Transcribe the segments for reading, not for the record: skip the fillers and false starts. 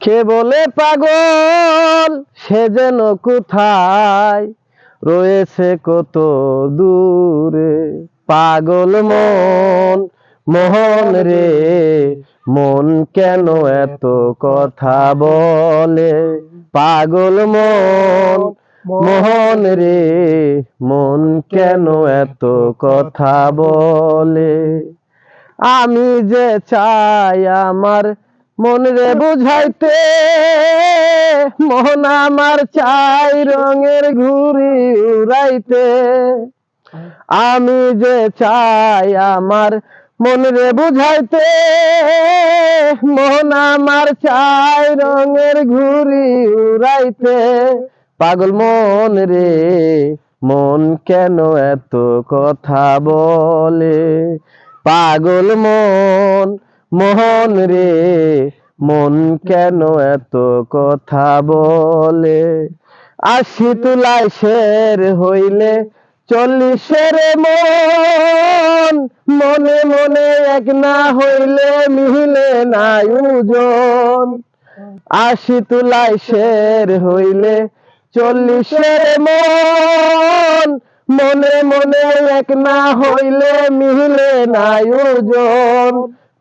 কে বলে পাগল সে যেন কোথায় রয়েছে কত দূরে। পাগল মন মোহন রে, মন কেন এত কথা বলে। পাগল মন মোহন রে, মন কেন এত কথা বলে। আমি যে চাই আমার মন রে বুঝাইতে, মন আমার চাই রঙের ঘুড়ি উড়াইতে। আমি যে চাই আমার মন রে বুঝাইতে, মন আমার চাই রঙের ঘুড়ি উড়াইতে। পাগল মন রে, মন কেন এত কথা বলে। পাগল মন মোহন রে, মন কেন এত কথা বলে। ৮০ তুলায় শের হইলে ৪০-এর মন, মনে মনে এক না হইলে মিলে না ওজন। ৮০ তুলায় শের হইলে ৪০-এর মন, মনে মনে এক না হইলে মিলে না ওজন।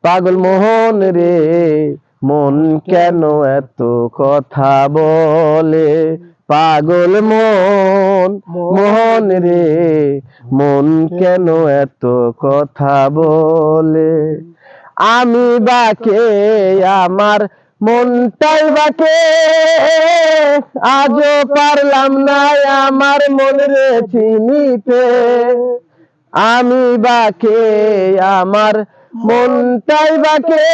পাগল মোহন রে, মন কেন এত কথা বলে। পাগল মন মোহন রে, মন কেন এত কথা বলে। আমি বাকে আমার মনটাই বাকে, আজও পারলাম না আমার মন রে চিনিতে। আমি বাকে আমার মনটাই বাকে,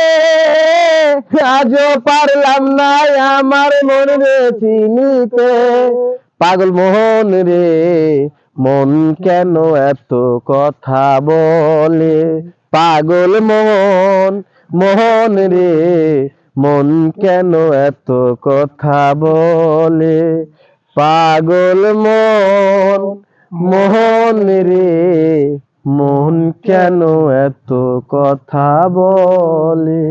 আজও পারলাম না আমার মন রে চিনিতে। পাগল মোহন রে, মন কেন এত কথা বলে। পাগল মন মোহন রে, মন কেন এত কথা বলে। পাগল মন মোহন রে, মন কেন এত কথা বলে।